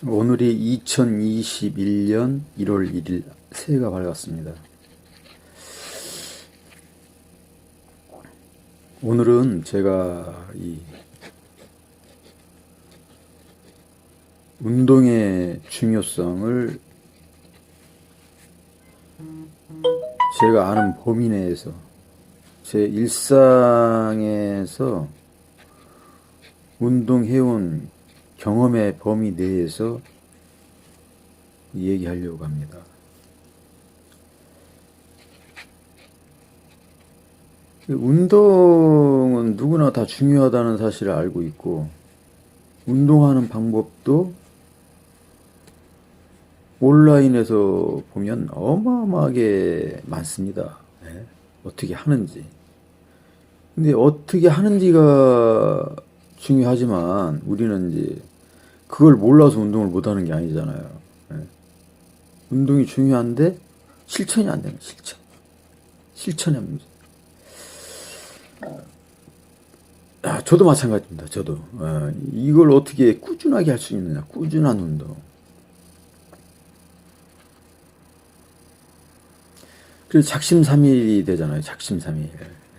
오늘이 2021년 1월 1일 새해가 밝았습니다. 오늘은 제가 이 운동의 중요성을 제가 아는 범위 내에서 제 일상에서 운동해온 경험의 범위 내에서 얘기하려고 합니다. 운동은 누구나 다 중요하다는 사실을 알고 있고, 운동하는 방법도 온라인에서 보면 어마어마하게 많습니다. 네. 어떻게 하는지. 근데 어떻게 하는지가 중요하지만 우리는 이제 그걸 몰라서 운동을 못하는 게 아니잖아요. 네. 운동이 중요한데 실천이 안 되는 실천. 실천의 문제. 저도 마찬가지입니다. 저도 이걸 어떻게 꾸준하게 할 수 있느냐. 꾸준한 운동. 그래서 작심삼일이 되잖아요. 작심삼일.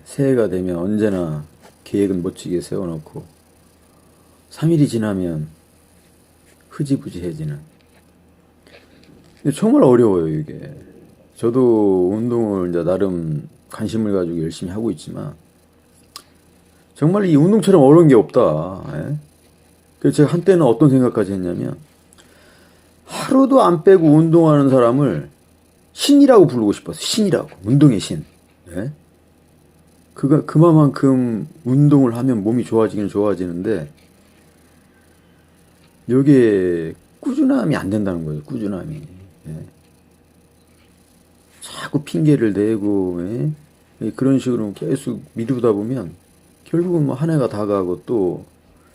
새해가 되면 언제나 계획은 멋지게 세워놓고 3일이 지나면 흐지부지해지는. 근데 정말 어려워요, 이게. 저도 운동을 이제 나름 관심을 가지고 열심히 하고 있지만 정말 이 운동처럼 어려운 게 없다. 예? 그래서 제가 한때는 어떤 생각까지 했냐면 하루도 안 빼고 운동하는 사람을 신이라고 부르고 싶었어요. 신이라고. 운동의 신. 예? 그만큼 운동을 하면 몸이 좋아지긴 좋아지는데 여기에 꾸준함이 안 된다는 거예요. 꾸준함이. 예? 자꾸 핑계를 대고 그런 식으로 계속 미루다 보면 결국은 뭐 한 해가 다 가고 또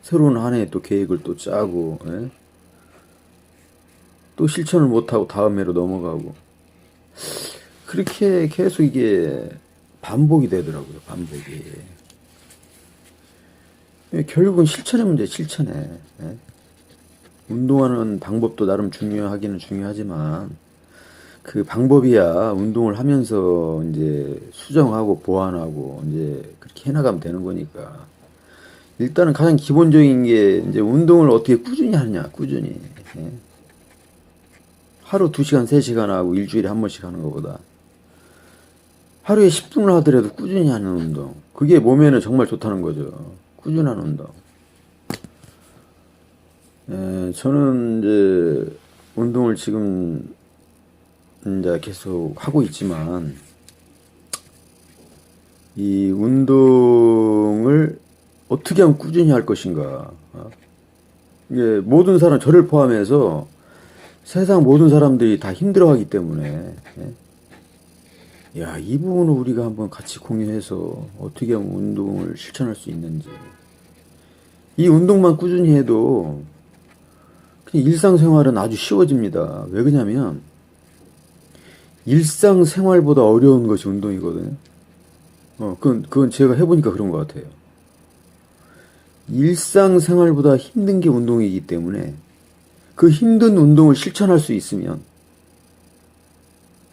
새로운 한 해에 또 계획을 또 짜고 또 실천을 못하고 다음 해로 넘어가고 그렇게 계속 이게 반복이 되더라고요. 반복이. 결국은 실천의 문제, 실천에. 운동하는 방법도 나름 중요하기는 중요하지만 그 방법이야 운동을 하면서 이제 수정하고 보완하고 이제 그렇게 해나가면 되는 거니까. 일단은 가장 기본적인 게 이제 운동을 어떻게 꾸준히 하느냐, 꾸준히. 하루 2시간, 3시간 하고 일주일에 한 번씩 하는 것보다 하루에 10분을 하더라도 꾸준히 하는 운동. 그게 몸에는 정말 좋다는 거죠. 꾸준한 운동. 저는 이제 운동을 지금 이제 계속 하고 있지만 이 운동을 어떻게 하면 꾸준히 할 것인가. 이게 모든 사람, 저를 포함해서 세상 모든 사람들이 다 힘들어하기 때문에 이 부분을 우리가 한번 같이 공유해서 어떻게 하면 운동을 실천할 수 있는지. 이 운동만 꾸준히 해도 그냥 일상생활은 아주 쉬워집니다. 왜 그러냐면 일상생활보다 어려운 것이 운동이거든요. 그건 제가 해보니까 그런 것 같아요. 일상생활보다 힘든 게 운동이기 때문에 그 힘든 운동을 실천할 수 있으면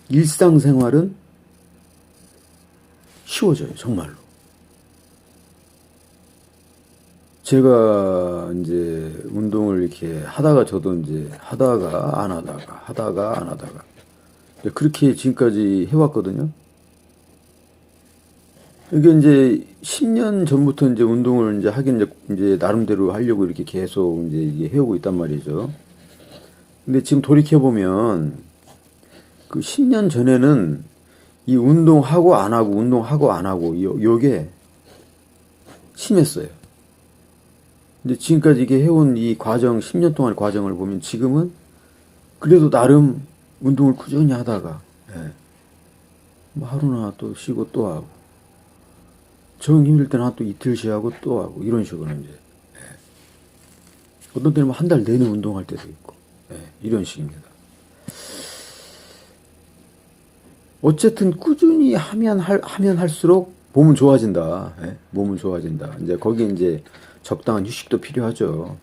일상생활은 쉬워져요, 정말로. 제가 이제 운동을 이렇게 하다가 저도 이제 하다가 안 하다가 그렇게 지금까지 해왔거든요. 이게 이제 10년 전부터 이제 운동을 이제 하긴 이제 나름대로 하려고 이렇게 계속 이제 이게 해오고 있단 말이죠. 근데 지금 돌이켜보면 그 10년 전에는 이 운동하고 안 하고 요게 심했어요. 근데 지금까지 이게 해온 이 과정, 10년 동안의 과정을 보면 지금은 그래도 나름 운동을 꾸준히 하다가, 뭐 하루나 또 쉬고 또 하고, 정 힘들 때는 또 이틀 쉬하고 또 하고, 이런 식으로 이제. 어떤 때는 뭐 한 달 내내 운동할 때도 있고, 이런 식입니다. 어쨌든 꾸준히 하면 할수록 몸은 좋아진다. 몸은 좋아진다. 이제 거기 이제 적당한 휴식도 필요하죠.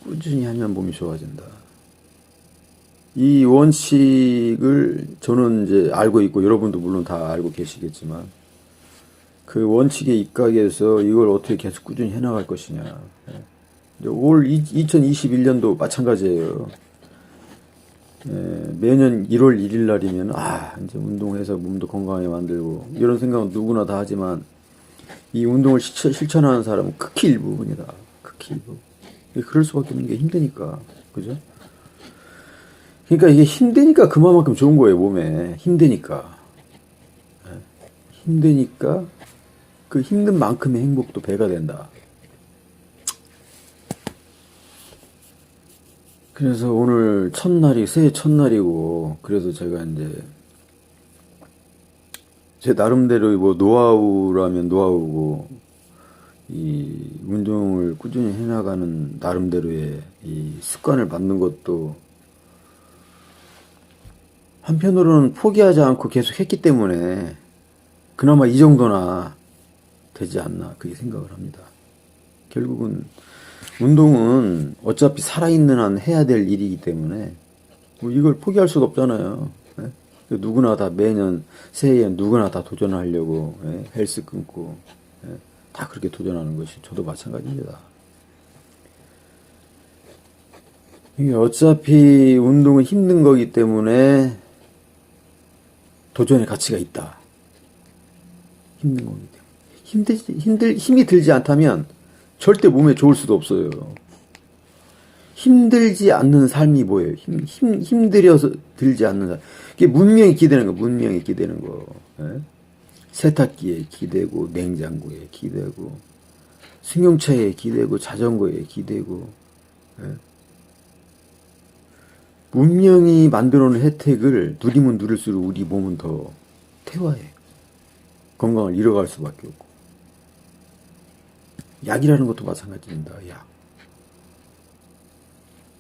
꾸준히 하면 몸이 좋아진다. 이 원칙을 저는 이제 알고 있고 여러분도 물론 다 알고 계시겠지만 그 원칙에 입각해서 이걸 어떻게 계속 꾸준히 해나갈 것이냐. 올 2021년도 마찬가지예요. 매년 1월 1일 날이면 이제 운동해서 몸도 건강하게 만들고 이런 생각은 누구나 다 하지만 이 운동을 실천하는 사람은 극히 일부분이다. 극히 일부. 그럴 수밖에 없는 게 힘드니까. 그죠? 그러니까 이게 힘드니까 그만큼 좋은 거예요, 몸에. 힘드니까. 힘드니까 그 힘든 만큼의 행복도 배가 된다. 그래서 오늘 새해 첫날이고, 그래서 제가 이제, 제 나름대로 뭐 노하우라면 노하우고, 이 운동을 꾸준히 해나가는 나름대로의 이 습관을 만든 것도 한편으로는 포기하지 않고 계속 했기 때문에 그나마 이 정도나 되지 않나, 그렇게 생각을 합니다. 결국은 운동은 어차피 살아있는 한 해야 될 일이기 때문에 뭐 이걸 포기할 수가 없잖아요. 예? 누구나 다 매년 새해에 누구나 다 도전하려고 헬스 끊고 다 그렇게 도전하는 것이 저도 마찬가지입니다. 이게 어차피 운동은 힘든 거기 때문에 도전의 가치가 있다. 힘든 거기 때문에. 힘이 들지 않다면 절대 몸에 좋을 수도 없어요. 힘들지 않는 삶이 뭐예요? 힘들여서 들지 않는 삶. 이게 문명이 기대는 거, 문명이 기대는 거. 예? 세탁기에 기대고, 냉장고에 기대고, 승용차에 기대고, 자전거에 기대고, 예? 문명이 만들어놓은 혜택을 누리면 누릴수록 우리 몸은 더 퇴화해. 건강을 잃어갈 수밖에 없고. 약이라는 것도 마찬가지입니다. 약.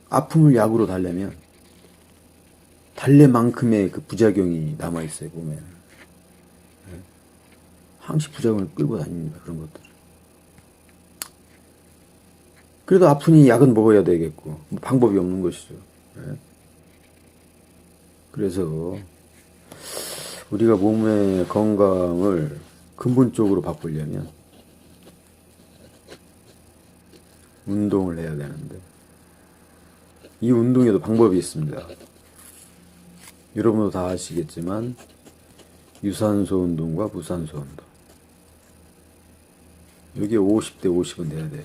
아픔을 약으로 달래면 달래만큼의 그 부작용이 남아있어요, 몸에는. 항시 부작용을 끌고 다닙니다, 그런 것들. 그래도 아프니 약은 먹어야 되겠고, 방법이 없는 것이죠. 그래서 우리가 몸의 건강을 근본적으로 바꾸려면 운동을 해야 되는데 이 운동에도 방법이 있습니다. 여러분도 다 아시겠지만 유산소 운동과 무산소 운동. 여기에 50대 50은 돼야 돼요.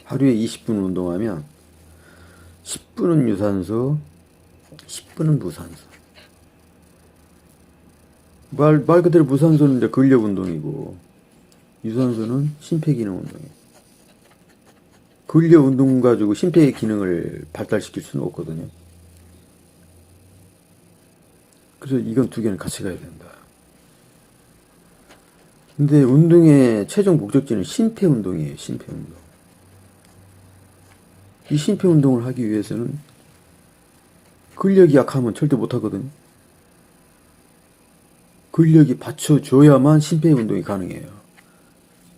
하루에 20분 운동하면 10분은 유산소, 10분은 무산소. 말 그대로 무산소는 이제 근력 운동이고 유산소는 심폐기능 운동이에요. 근력 운동 가지고 심폐 기능을 발달시킬 수는 없거든요. 그래서 이건 두 개는 같이 가야 된다. 근데 운동의 최종 목적지는 심폐 운동이에요. 심폐 운동. 이 심폐 운동을 하기 위해서는 근력이 약하면 절대 못 하거든요. 근력이 받쳐줘야만 심폐 운동이 가능해요.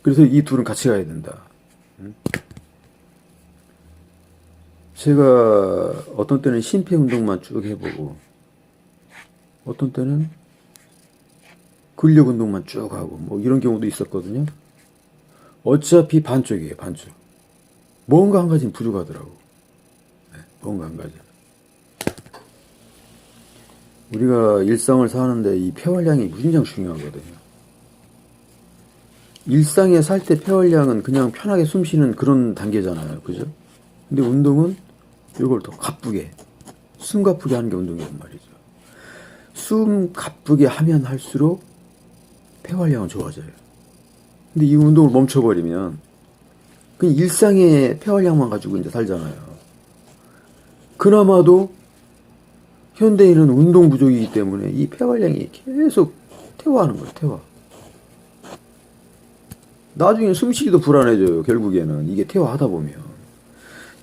그래서 이 둘은 같이 가야 된다. 제가 어떤 때는 심폐 운동만 쭉 해보고 어떤 때는 근력 운동만 쭉 하고 뭐 이런 경우도 있었거든요. 어차피 반쪽이에요, 반쪽. 뭔가 한 가지는 부족하더라고. 뭔가 한 가지. 우리가 일상을 사는데 이 폐활량이 무진장 중요하거든요. 일상에 살 때 폐활량은 그냥 편하게 숨 쉬는 그런 단계잖아요. 그죠? 근데 운동은 이걸 더 가쁘게, 숨 가쁘게 하는 게 운동이란 말이죠. 숨 가쁘게 하면 할수록 폐활량은 좋아져요. 근데 이 운동을 멈춰버리면 그냥 일상의 폐활량만 가지고 이제 살잖아요. 그나마도 현대인은 운동 부족이기 때문에 이 폐활량이 계속 퇴화하는 거예요, 퇴화. 나중에 숨쉬기도 불안해져요, 결국에는. 이게 퇴화하다 보면.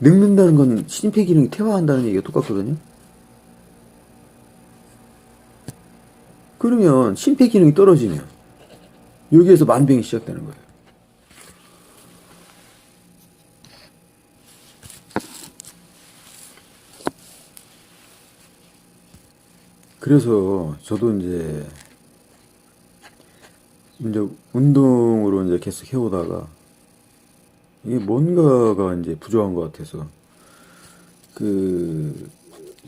늙는다는 건 심폐 기능이 퇴화한다는 얘기가 똑같거든요. 그러면 심폐 기능이 떨어지면 여기에서 만병이 시작되는 거예요. 그래서 저도 이제 운동으로 이제 계속 해오다가 이게 뭔가가 이제 부족한 것 같아서 그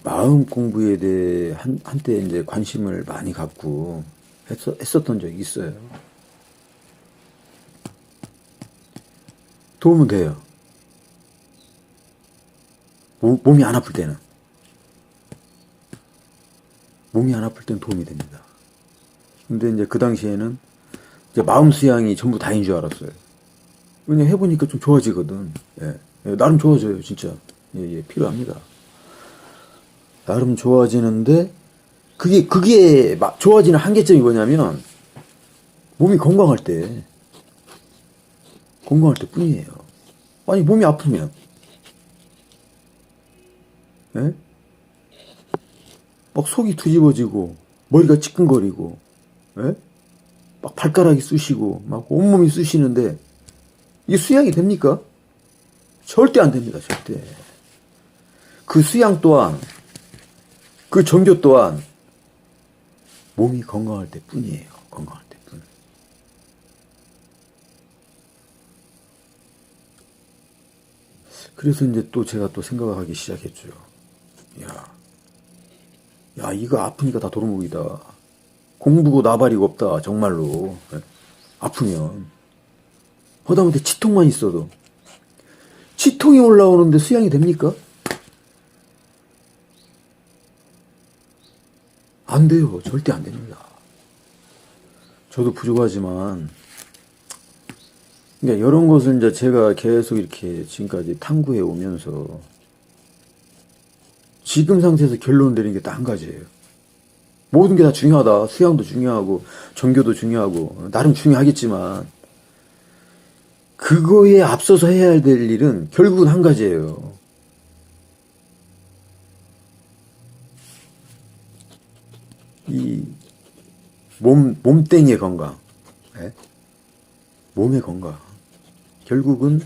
마음 공부에 대해 한때 이제 관심을 많이 갖고 했었던 적이 있어요. 도움은 돼요. 몸이 안 아플 때는. 몸이 안 아플 때는 도움이 됩니다. 근데 이제 그 당시에는 이제 마음 수양이 전부 다인 줄 알았어요. 그냥 해보니까 좀 좋아지거든. 예. 예, 나름 좋아져요, 진짜. 예, 예, 필요합니다. 나름 좋아지는데, 그게 좋아지는 한계점이 뭐냐면, 몸이 건강할 때 뿐이에요. 아니, 몸이 아프면, 예? 막 속이 뒤집어지고, 머리가 찌끈거리고, 예? 막 발가락이 쑤시고, 막 온몸이 쑤시는데, 이게 수양이 됩니까? 절대 안 됩니다, 절대. 그 수양 또한, 그 정교 또한, 몸이 건강할 때 뿐이에요. 건강할 때 뿐. 그래서 이제 또 제가 또 생각을 하기 시작했죠. 야, 이거 아프니까 다 도루묵이다. 공부고 나발이고 없다, 정말로. 예? 아프면. 하다못해 치통만 있어도. 치통이 올라오는데 수양이 됩니까? 안 돼요. 절대 안 됩니다. 저도 부족하지만, 그러니까 이런 것을 이제 제가 계속 이렇게 지금까지 탐구해 오면서, 지금 상태에서 결론 내리는 게 딱 한 가지예요. 모든 게 다 중요하다. 수양도 중요하고, 종교도 중요하고, 나름 중요하겠지만, 그거에 앞서서 해야 될 일은 결국은 한 가지예요. 이 몸땡이의 건강, 예? 몸의 건강. 결국은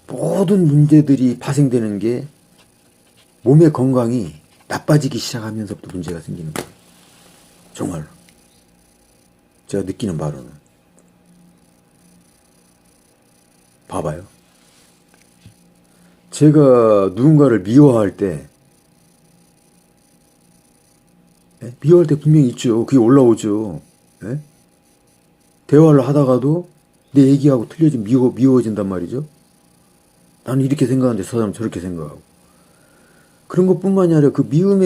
모든 문제들이 파생되는 게 몸의 건강이 나빠지기 시작하면서부터 문제가 생기는 거예요. 정말로. 제가 느끼는 바로는. 봐봐요. 제가 누군가를 미워할 때, 예? 미워할 때 분명히 있죠. 그게 올라오죠. 예? 대화를 하다가도 내 얘기하고 틀려지면 미워진단 말이죠. 나는 이렇게 생각하는데 저 사람은 저렇게 생각하고. 그런 것뿐만이 아니라 그 미움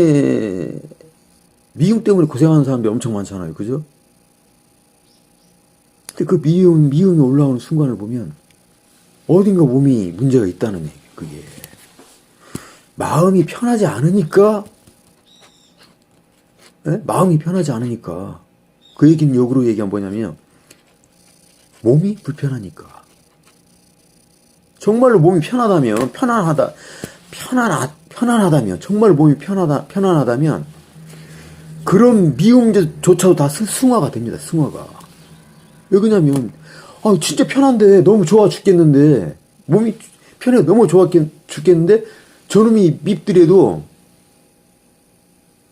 때문에 고생하는 사람들이 엄청 많잖아요. 그죠? 근데 그 미움이 올라오는 순간을 보면 어딘가 몸이 문제가 있다는 얘기예요. 그게. 마음이 편하지 않으니까, 예? 마음이 편하지 않으니까. 그 얘기는 역으로 얘기한 뭐냐면, 몸이 불편하니까. 정말로 몸이 편하다면, 편안하다면, 정말 몸이 편안하다면, 그런 미움조차도 다 승화가 됩니다, 승화가. 왜 그러냐면, 아, 진짜 편한데, 너무 좋아 죽겠는데, 몸이 편해, 너무 좋아 죽겠는데, 저놈이 밉더라도,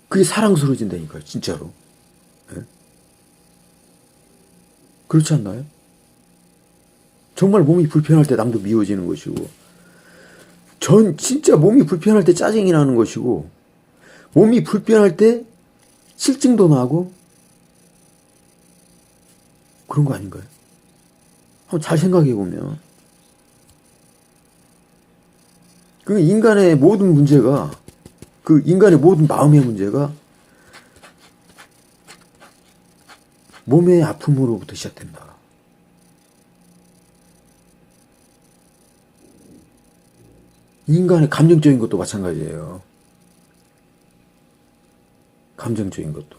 그게 사랑스러워진다니까요, 진짜로. 예? 그렇지 않나요? 정말 몸이 불편할 때 남도 미워지는 것이고, 진짜 몸이 불편할 때 짜증이 나는 것이고, 몸이 불편할 때 실증도 나고, 그런 거 아닌가요? 한번 잘 생각해 보면. 그 인간의 모든 문제가, 그 인간의 모든 마음의 문제가 몸의 아픔으로부터 시작된다. 인간의 감정적인 것도 마찬가지예요. 감정적인 것도.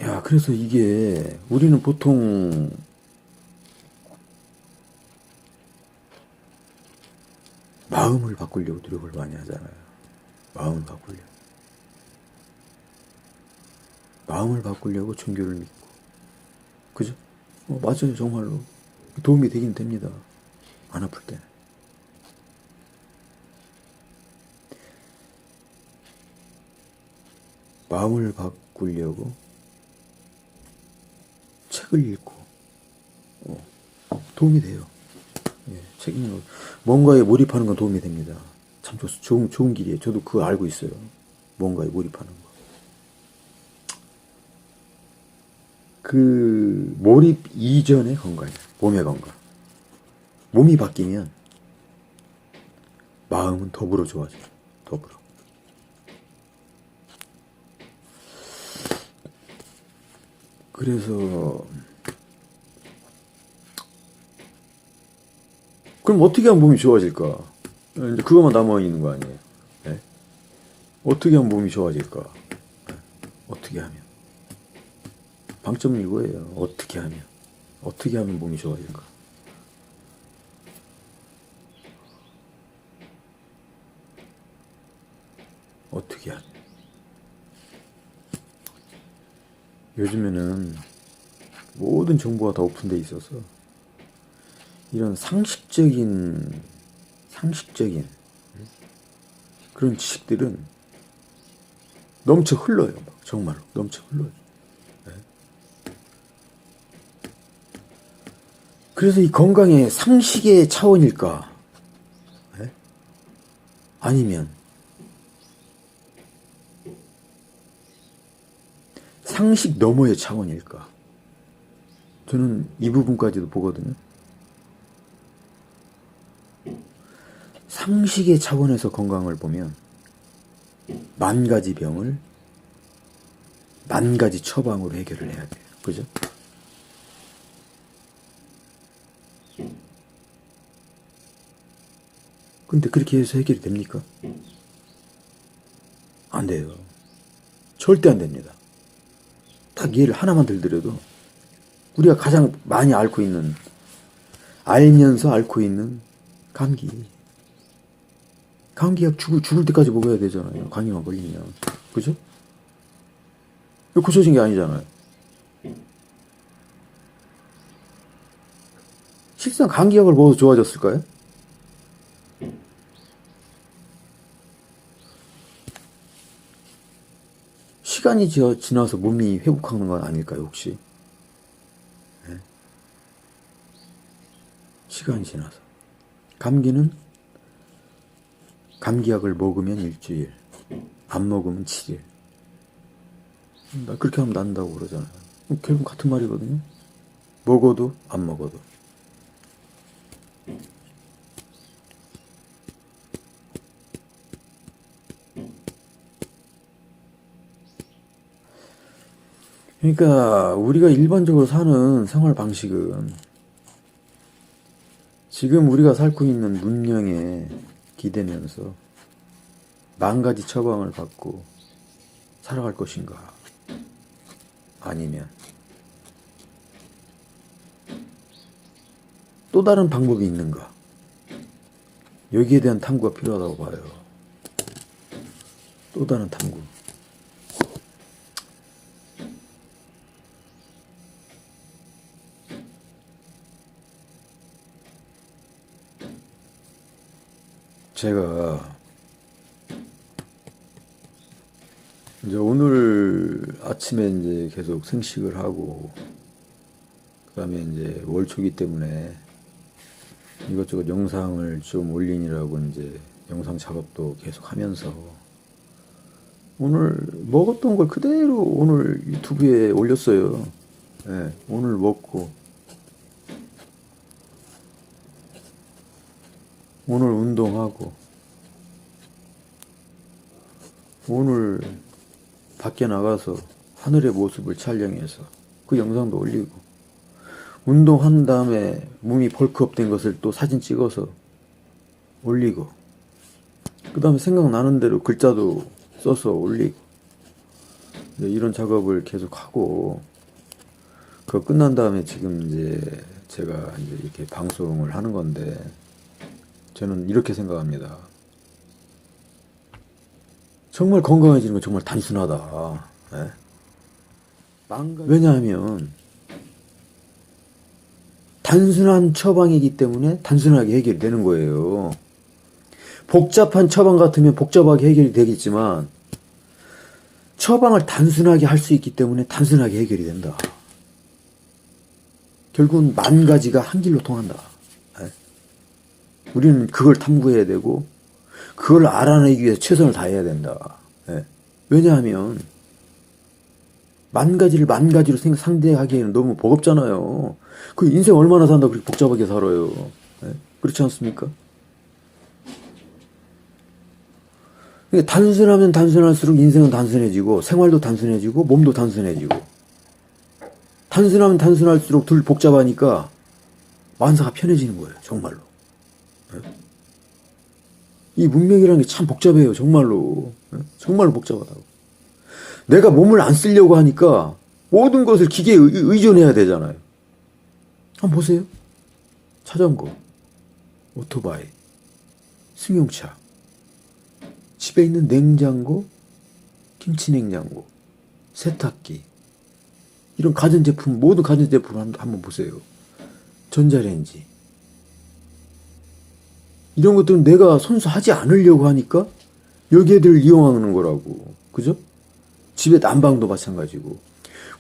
야, 그래서 이게 우리는 보통 마음을 바꾸려고 노력을 많이 하잖아요. 마음을 바꾸려고. 마음을 바꾸려고 종교를 믿고. 그죠? 맞아요, 정말로. 도움이 되긴 됩니다. 안 아플 때. 마음을 바꾸려고 책을 읽고 도움이 돼요. 예, 책 읽는 거. 뭔가에 몰입하는 건 도움이 됩니다. 참 좋은 길이에요. 저도 그거 알고 있어요. 뭔가에 몰입하는 거. 그 몰입 이전의 건강이에요. 몸의 건강. 몸이 바뀌면 마음은 더불어 좋아져요. 더불어. 그래서 그럼 어떻게 하면 몸이 좋아질까? 이제 그것만 남아 있는 거 아니에요? 네? 어떻게 하면 몸이 좋아질까? 네? 어떻게 하면? 방점은 이거예요. 어떻게 하면 몸이 좋아질까? 어떻게 하면? 요즘에는 모든 정보가 다 오픈돼 있어서 이런 상식적인 그런 지식들은 넘쳐 흘러요. 정말로 넘쳐 흘러요. 네. 그래서 이 건강의 상식의 차원일까? 네? 아니면 상식 너머의 차원일까? 저는 이 부분까지도 보거든요. 상식의 차원에서 건강을 보면 만 가지 병을 만 가지 처방으로 해결을 해야 돼요. 그죠? 근데 그렇게 해서 해결이 됩니까? 안 돼요. 절대 안 됩니다. 딱 예를 하나만 들더라도 우리가 가장 많이 알면서 앓고 있는 감기약 죽을 때까지 먹어야 되잖아요. 감기만 걸리면. 그죠? 이거 고쳐진 게 아니잖아요. 실상 감기약을 먹어서 좋아졌을까요? 시간이 지나서 몸이 회복하는 건 아닐까요, 혹시? 네? 시간이 지나서. 감기는 감기약을 먹으면 일주일, 안 먹으면 7일. 그렇게 하면 난다고 그러잖아요. 결국 같은 말이거든요. 먹어도 안 먹어도. 그러니까 우리가 일반적으로 사는 생활 방식은 지금 우리가 살고 있는 문명에 기대면서 만 가지 처방을 받고 살아갈 것인가? 아니면 또 다른 방법이 있는가? 여기에 대한 탐구가 필요하다고 봐요. 또 다른 탐구. 제가 이제 오늘 아침에 이제 계속 생식을 하고 그다음에 이제 월초기 때문에 이것저것 영상을 좀 올리느라고 이제 영상 작업도 계속 하면서 오늘 먹었던 걸 그대로 오늘 유튜브에 올렸어요. 네, 오늘 먹고 오늘 운동하고 오늘 밖에 나가서 하늘의 모습을 촬영해서 그 영상도 올리고 운동한 다음에 몸이 벌크업 된 것을 또 사진 찍어서 올리고 그 다음에 생각나는 대로 글자도 써서 올리고 이런 작업을 계속 하고 그거 끝난 다음에 지금 이제 제가 이제 이렇게 방송을 하는 건데 저는 이렇게 생각합니다. 정말 건강해지는 건 정말 단순하다. 네? 왜냐하면 단순한 처방이기 때문에 단순하게 해결이 되는 거예요. 복잡한 처방 같으면 복잡하게 해결이 되겠지만 처방을 단순하게 할 수 있기 때문에 단순하게 해결이 된다. 결국은 만 가지가 한 길로 통한다. 예. 우리는 그걸 탐구해야 되고 그걸 알아내기 위해서 최선을 다해야 된다. 예. 왜냐하면 만 가지를 만 가지로 상대하기에는 너무 버겁잖아요. 그 인생 얼마나 산다고 그렇게 복잡하게 살아요. 예. 그렇지 않습니까? 그러니까 단순하면 단순할수록 인생은 단순해지고 생활도 단순해지고 몸도 단순해지고 단순하면 단순할수록 덜 복잡하니까 만사가 편해지는 거예요. 정말로. 예? 이 문명이라는 게 참 복잡해요. 정말로. 예? 정말로 복잡하다고. 내가 몸을 안 쓰려고 하니까 모든 것을 기계에 의존해야 되잖아요. 한번 보세요. 자전거, 오토바이, 승용차, 집에 있는 냉장고, 김치냉장고, 세탁기, 이런 가전제품, 모든 가전제품 한번 보세요. 전자레인지. 이런 것들은 내가 손수 하지 않으려고 하니까 여기에들 이용하는 거라고. 그죠? 집에 난방도 마찬가지고.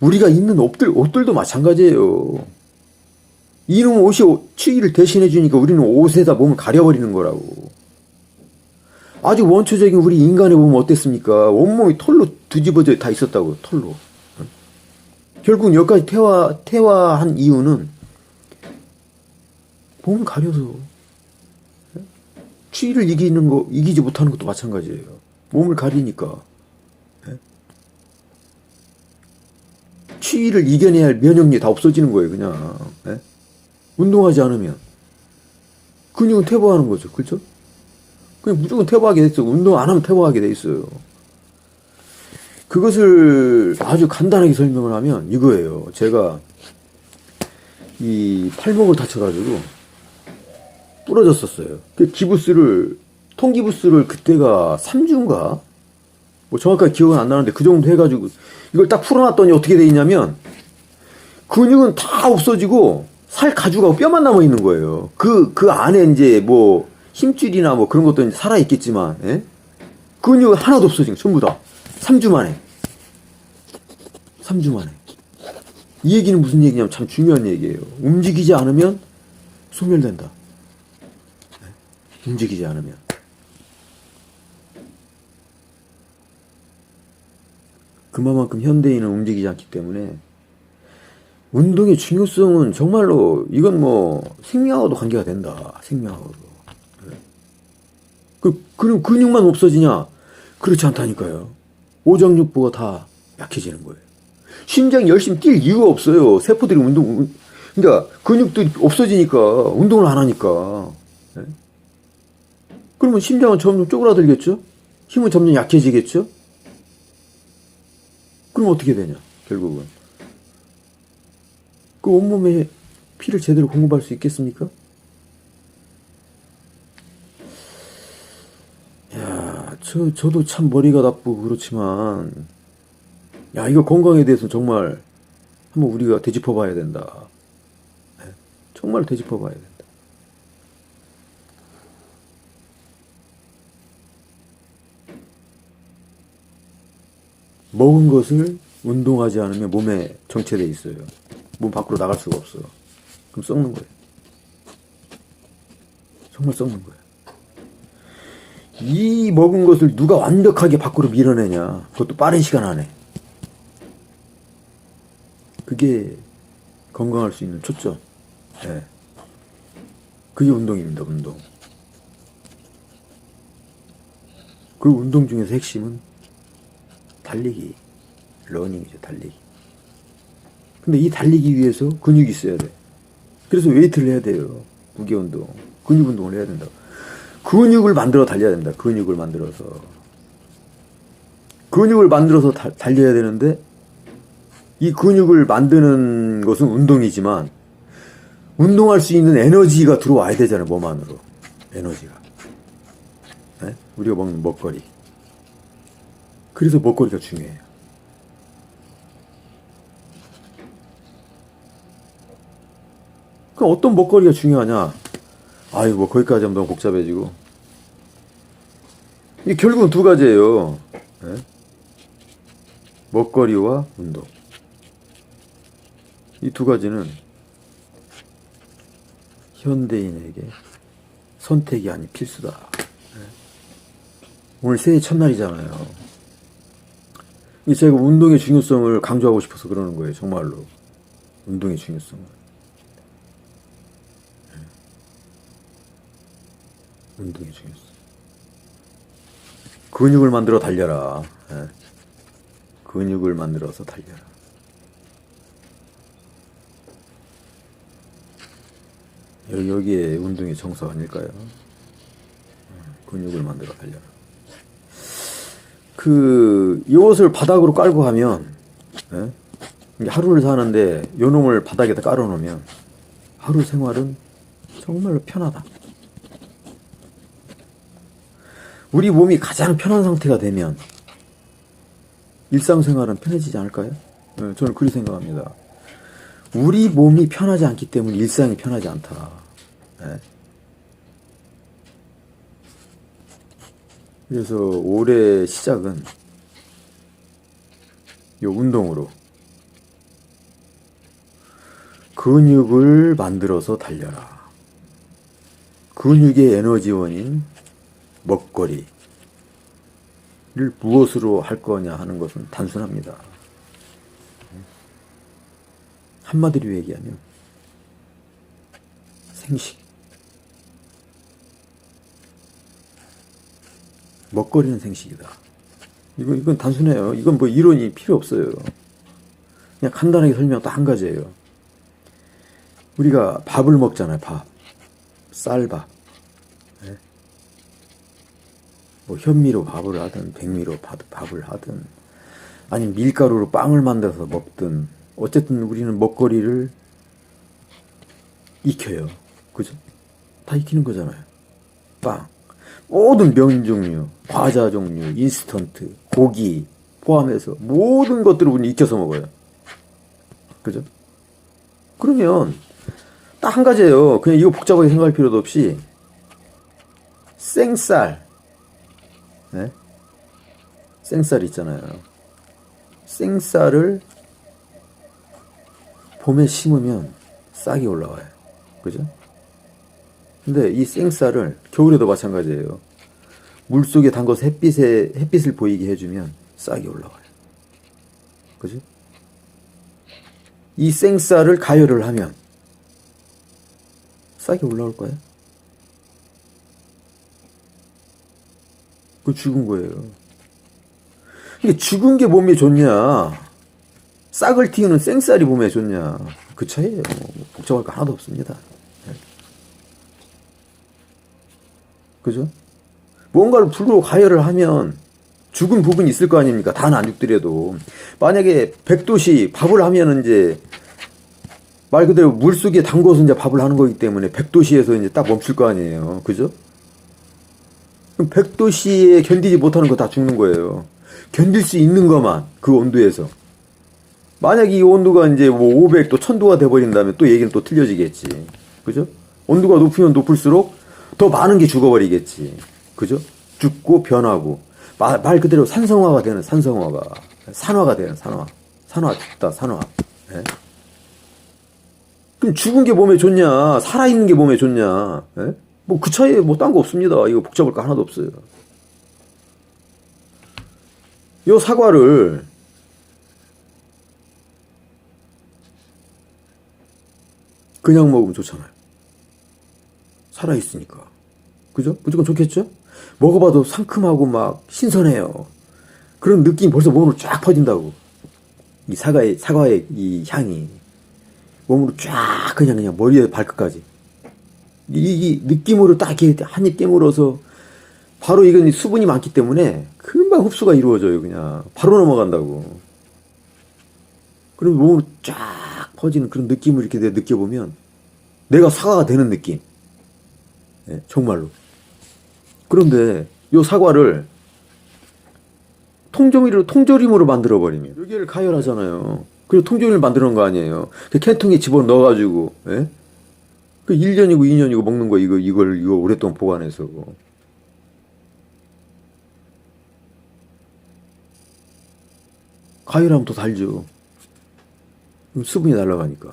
우리가 입는 옷들도 마찬가지예요. 이놈 옷이 추위를 대신해 주니까 우리는 옷에다 몸을 가려버리는 거라고. 아주 원초적인 우리 인간의 몸은 어땠습니까? 온몸이 털로 뒤집어져 다 있었다고. 털로. 결국은 여기까지 퇴화한 이유는 몸을 가려서. 추위를 이기지 못하는 것도 마찬가지예요. 몸을 가리니까. 추위를 이겨내야 할 면역력이 다 없어지는 거예요, 그냥. 운동하지 않으면. 근육은 퇴보하는 거죠. 그렇죠? 그냥 무조건 퇴보하게 돼 있어요. 운동 안 하면 퇴보하게 돼 있어요. 그것을 아주 간단하게 설명을 하면 이거예요. 제가 이 팔목을 다쳐가지고 부러졌었어요. 그 통기부스를 그때가 3주인가? 뭐 정확하게 기억은 안 나는데 그 정도 해가지고 이걸 딱 풀어놨더니 어떻게 돼 있냐면 근육은 다 없어지고 살 가죽하고 뼈만 남아 있는 거예요. 그 안에 이제 뭐 힘줄이나 뭐 그런 것도 이제 살아있겠지만, 예? 근육은 하나도 없어진 거, 전부 다. 3주 만에. 3주 만에. 이 얘기는 무슨 얘기냐면 참 중요한 얘기예요. 움직이지 않으면 소멸된다. 예? 움직이지 않으면. 그만큼 현대인은 움직이지 않기 때문에 운동의 중요성은 정말로 이건 뭐 생명하고도 관계가 된다. 생명하고도. 그럼 근육만 없어지냐? 그렇지 않다니까요. 오장육부가 다 약해지는 거예요. 심장이 열심히 뛸 이유가 없어요. 세포들이 그러니까 근육도 없어지니까 운동을 안 하니까. 그러면 심장은 점점 쪼그라들겠죠? 힘은 점점 약해지겠죠? 그럼 어떻게 되냐? 결국은. 그 온몸에 피를 제대로 공급할 수 있겠습니까? 저도 참 머리가 나쁘고 그렇지만, 야, 이거 건강에 대해서 정말 한번 우리가 되짚어 봐야 된다. 정말 되짚어 봐야 된다. 먹은 것을 운동하지 않으면 몸에 정체돼 있어요. 몸 밖으로 나갈 수가 없어. 그럼 썩는 거예요. 정말 썩는 거예요. 이 먹은 것을 누가 완벽하게 밖으로 밀어내냐. 그것도 빠른 시간 안에. 그게 건강할 수 있는 초점. 예. 그게 운동입니다. 운동. 그 운동 중에서 핵심은 달리기. 러닝이죠. 달리기. 근데 이 달리기 위해서 근육이 있어야 돼. 그래서 웨이트를 해야 돼요. 무게운동. 근육 운동을 해야 된다. 근육을 만들어 달려야 된다. 근육을 만들어서. 근육을 만들어서 달려야 되는데 이 근육을 만드는 것은 운동이지만 운동할 수 있는 에너지가 들어와야 되잖아요. 몸 안으로. 에너지가. 네? 우리가 먹는 먹거리. 그래서 먹거리가 중요해요. 그럼 어떤 먹거리가 중요하냐? 아이고, 뭐 거기까지 하면 너무 복잡해지고. 이게 결국은 두 가지예요. 네? 먹거리와 운동. 이 두 가지는 현대인에게 선택이 아닌 필수다. 오늘 새해 첫날이잖아요. 제가 운동의 중요성을 강조하고 싶어서 그러는 거예요. 정말로. 운동의 중요성을. 운동의 중요성. 근육을 만들어 달려라. 근육을 만들어서 달려라. 여기에 운동의 정석 아닐까요? 근육을 만들어 달려라. 이것을 바닥으로 깔고 하면, 하루를 사는데 요 놈을 바닥에다 깔아놓으면 하루 생활은 정말로 편하다. 우리 몸이 가장 편한 상태가 되면 일상생활은 편해지지 않을까요? 저는 그렇게 생각합니다. 우리 몸이 편하지 않기 때문에 일상이 편하지 않다. 그래서 올해 시작은 이 운동으로 근육을 만들어서 달려라. 근육의 에너지원인 먹거리를 무엇으로 할 거냐 하는 것은 단순합니다. 한마디로 얘기하면 생식. 먹거리는 생식이다. 이건 단순해요. 이건 뭐 이론이 필요 없어요. 그냥 간단하게 설명 딱 한 가지예요. 우리가 밥을 먹잖아요. 밥. 쌀밥. 뭐 현미로 밥을 하든 백미로 밥을 하든 아니면 밀가루로 빵을 만들어서 먹든 어쨌든 우리는 먹거리를 익혀요. 그죠? 다 익히는 거잖아요. 빵. 모든 면 종류, 과자 종류, 인스턴트, 고기 포함해서 모든 것들을 우리는 익혀서 먹어요. 그죠? 그러면 딱 한 가지예요. 그냥 이거 복잡하게 생각할 필요도 없이 생쌀, 생쌀 있잖아요. 생쌀을 봄에 심으면 싹이 올라와요. 그죠? 근데 이 생쌀을 겨울에도 마찬가지예요. 물속에 담가서 햇빛을 보이게 해주면 싹이 올라와요. 그죠? 이 생쌀을 가열을 하면 싹이 올라올 거예요? 그거 죽은 거예요. 이게 죽은 게 몸에 좋냐? 싹을 틔우는 생쌀이 몸에 좋냐? 그 차이예요. 복잡할 거 하나도 없습니다. 그죠? 뭔가를 불로 가열을 하면 죽은 부분이 있을 거 아닙니까? 다는 안 죽더라도. 만약에 100도씨 밥을 하면은 이제 말 그대로 물 속에 담궈서 이제 밥을 하는 거기 때문에 100도씨에서 이제 딱 멈출 거 아니에요. 그죠? 그럼 100도씨에 견디지 못하는 거 다 죽는 거예요. 견딜 수 있는 것만 그 온도에서. 만약에 이 온도가 이제 뭐 500도, 1000도가 돼버린다면 또 얘기는 또 틀려지겠지. 그죠? 온도가 높으면 높을수록 더 많은 게 죽어버리겠지. 그죠? 죽고 변하고. 말 그대로 산성화가 되는 산성화가. 산화가 되는 산화. 산화 죽다, 산화. 예? 그럼 죽은 게 몸에 좋냐? 살아있는 게 몸에 좋냐? 예? 뭐 그 차이에 뭐 딴 거 없습니다. 이거 복잡할 거 하나도 없어요. 요 사과를 그냥 먹으면 좋잖아요. 살아있으니까. 그죠? 무조건 좋겠죠? 먹어봐도 상큼하고 막 신선해요. 그런 느낌이 벌써 몸으로 쫙 퍼진다고. 이 사과의 이 향이 몸으로 쫙 그냥 머리에 발끝까지. 이 느낌으로 딱 이렇게 한 입 깨물어서 바로 이건 수분이 많기 때문에 금방 흡수가 이루어져요. 그냥 바로 넘어간다고. 그럼 몸으로 쫙 퍼지는 그런 느낌을 이렇게 내가 느껴보면 내가 사과가 되는 느낌. 네, 정말로. 그런데 요 사과를 통조림으로 만들어버리면 여기를 가열하잖아요. 그리고 통조림을 만드는 거 아니에요. 그 캔통에 집어넣어가지고, 예? 그 1년이고 2년이고 먹는 거, 이걸 오랫동안 보관해서. 과일하면 더 달죠. 수분이 날아가니까.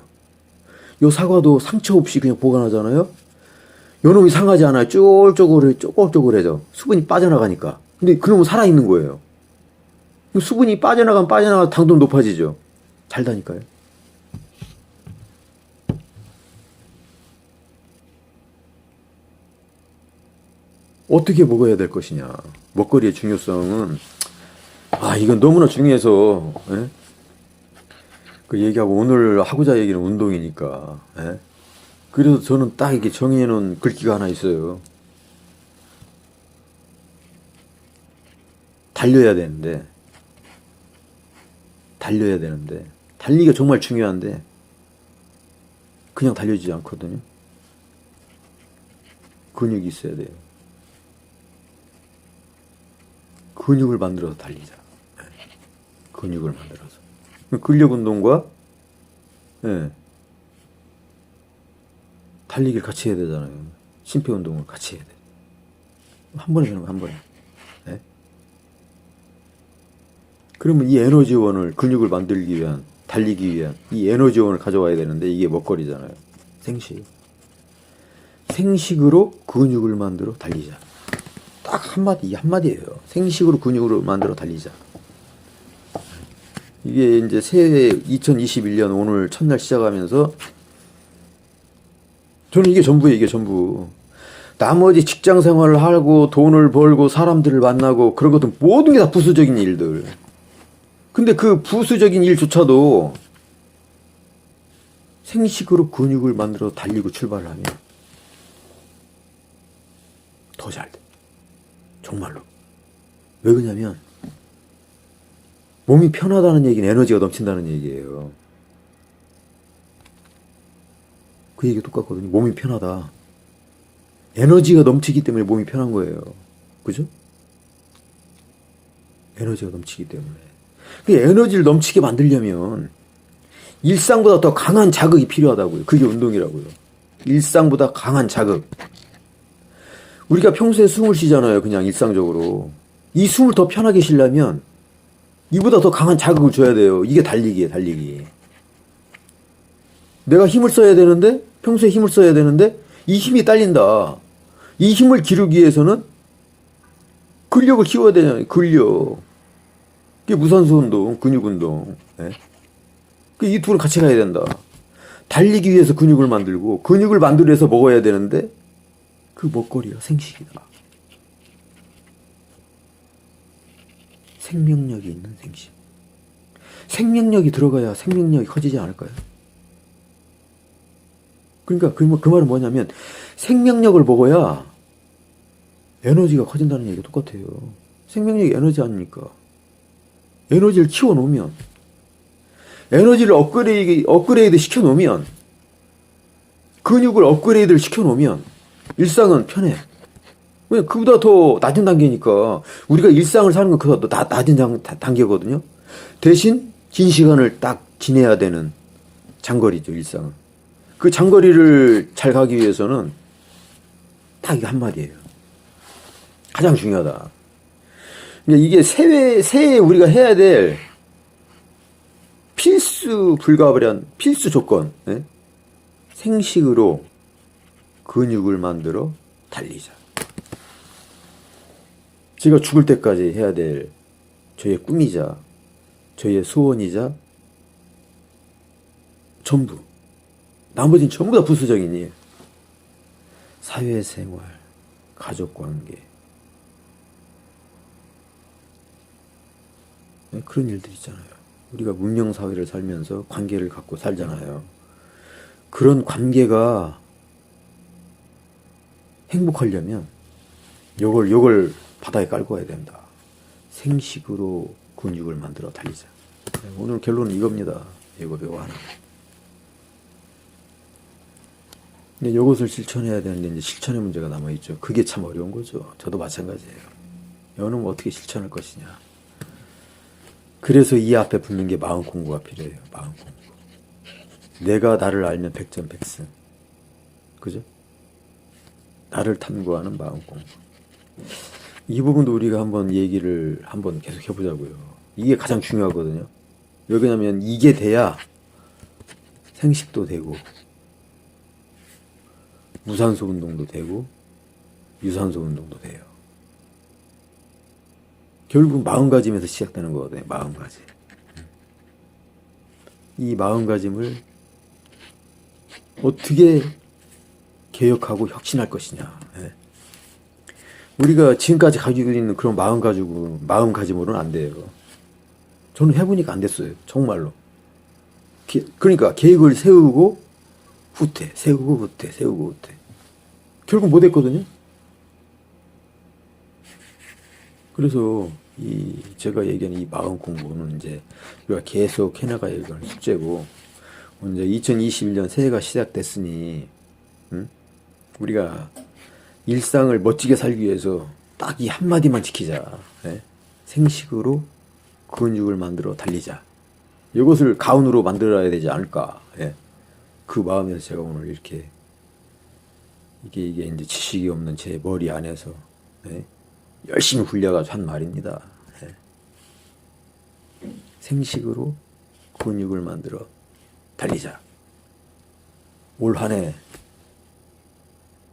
요 사과도 상처 없이 그냥 보관하잖아요. 요 놈이 상하지 않아요. 쪼글쪼글해져. 수분이 빠져나가니까. 근데 그놈은 살아있는 거예요. 수분이 빠져나가면 당도 높아지죠. 달다니까요. 어떻게 먹어야 될 것이냐. 먹거리의 중요성은 이건 너무나 중요해서 예? 그 얘기하고 오늘 하고자 얘기는 운동이니까 예? 그래서 저는 딱 이렇게 정해놓은 글귀가 하나 있어요. 달려야 되는데 달리기가 정말 중요한데 그냥 달려지지 않거든요. 근육이 있어야 돼요. 근육을 만들어서 달리자. 근육을 만들어서. 근력 운동과 달리기를 같이 해야 되잖아요. 심폐 운동을 같이 해야 돼. 한 번에 되는 거 한 번에. 네? 그러면 이 에너지원을 근육을 만들기 위한, 달리기 위한 이 에너지원을 가져와야 되는데 이게 먹거리잖아요. 생식. 생식으로 근육을 만들어 달리자. 딱 한마디, 한마디예요. 생식으로 근육으로 만들어 달리자. 이게 이제 새해 2021년 오늘 첫날 시작하면서 저는 이게 전부예요, 이게 전부. 나머지 직장 생활을 하고 돈을 벌고 사람들을 만나고 그런 것도 모든 게 다 부수적인 일들. 근데 그 부수적인 일조차도 생식으로 근육을 만들어 달리고 출발을 하면 더 잘 돼. 정말로. 왜 그러냐면 몸이 편하다는 얘기는 에너지가 넘친다는 얘기예요. 그 얘기가 똑같거든요. 몸이 편하다. 에너지가 넘치기 때문에 몸이 편한 거예요. 그죠? 에너지가 넘치기 때문에. 그 에너지를 넘치게 만들려면 일상보다 더 강한 자극이 필요하다고요. 그게 운동이라고요. 일상보다 강한 자극. 우리가 평소에 숨을 쉬잖아요. 그냥 일상적으로. 이 숨을 더 편하게 쉬려면 이보다 더 강한 자극을 줘야 돼요. 이게 달리기예요, 달리기. 내가 힘을 써야 되는데, 평소에 힘을 써야 되는데, 이 힘이 딸린다. 이 힘을 기르기 위해서는 근력을 키워야 되잖아요, 근력. 그게 무산소 운동, 근육 운동. 네? 이 둘은 같이 가야 된다. 달리기 위해서 근육을 만들고, 근육을 만들기 위해서 먹어야 되는데, 그 먹거리가 생식이다. 생명력이 있는 생식. 생명력이 들어가야 생명력이 커지지 않을까요? 그러니까 그 말은 뭐냐면 생명력을 먹어야 에너지가 커진다는 얘기가 똑같아요. 생명력이 에너지 아닙니까? 에너지를 키워놓으면, 에너지를 업그레이드 시켜놓으면, 근육을 업그레이드를 시켜놓으면 일상은 편해. 왜? 그보다 더 낮은 단계니까. 우리가 일상을 사는 건 그보다 더 낮은 단계거든요. 대신 긴 시간을 딱 지내야 되는 장거리죠, 일상은. 그 장거리를 잘 가기 위해서는 딱 이게 한마디예요. 가장 중요하다. 이게 새해에 우리가 해야 될 필수 불가분한 필수 조건. 네? 생식으로 근육을 만들어 달리자. 제가 죽을 때까지 해야 될 저의 꿈이자 저의 소원이자 전부. 나머지는 전부 다 부수적인 일. 사회생활, 가족관계. 네, 그런 일들 있잖아요. 우리가 문명사회를 살면서 관계를 갖고 살잖아요. 그런 관계가 행복하려면 요걸 바닥에 깔고 와야 된다. 생식으로 근육을 만들어 달리자. 오늘 결론은 이겁니다. 이거 하나. 근데 이것을 실천해야 되는데 이제 실천의 문제가 남아있죠. 그게 참 어려운 거죠. 저도 마찬가지예요. 이거는 어떻게 실천할 것이냐. 그래서 이 앞에 붙는 게 마음 공부가 필요해요. 마음 공부. 내가 나를 알면 백전백승. 그죠? 나를 탐구하는 마음 공부. 이 부분도 우리가 한번 얘기를 한번 계속 해보자고요. 이게 가장 중요하거든요. 왜 그러냐면 이게 돼야 생식도 되고 무산소 운동도 되고 유산소 운동도 돼요. 결국 마음가짐에서 시작되는 거거든요. 마음가짐. 이 마음가짐을 어떻게 개혁하고 혁신할 것이냐. 예. 우리가 지금까지 가지고 있는 그런 마음가짐으로는 안 돼요. 저는 해보니까 안 됐어요. 정말로. 그러니까 계획을 세우고 후퇴, 세우고 후퇴, 세우고 후퇴. 결국 못 했거든요. 그래서 제가 얘기하는 이 마음 공부는 이제 우리가 계속 해나가야 할 숙제고, 이제 2021년 새해가 시작됐으니, 우리가 일상을 멋지게 살기 위해서 딱 이 한마디만 지키자. 예? 생식으로 근육을 만들어 달리자. 이것을 가운으로 만들어야 되지 않을까. 예? 그 마음에서 제가 오늘 이렇게 이게 이제 지식이 없는 제 머리 안에서 예? 열심히 굴려가지고 한 말입니다. 예? 생식으로 근육을 만들어 달리자. 올 한 해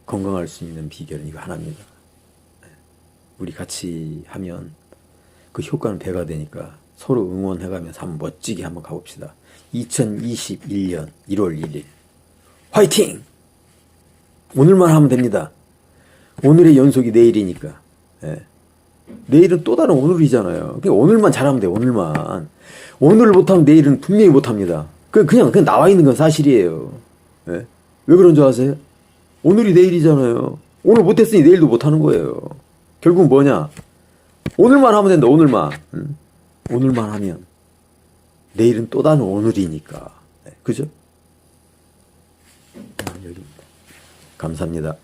건강할 수 있는 비결은 이거 하나입니다. 예? 우리 같이 하면 그 효과는 배가 되니까 서로 응원해가면서 한번 멋지게 한번 가봅시다. 2021년 1월 1일 화이팅! 오늘만 하면 됩니다. 오늘의 연속이 내일이니까. 예. 내일은 또 다른 오늘이잖아요. 그러니까 오늘만 잘하면 돼요. 오늘만. 오늘을 못하면 내일은 분명히 못합니다. 그냥 나와 있는 건 사실이에요. 예. 왜 그런 줄 아세요? 오늘이 내일이잖아요. 오늘 못했으니 내일도 못하는 거예요. 결국 뭐냐? 오늘만 하면 된다. 오늘만. 오늘만 하면 내일은 또 다른 오늘이니까. 네, 그죠? 여기입니다. 감사합니다.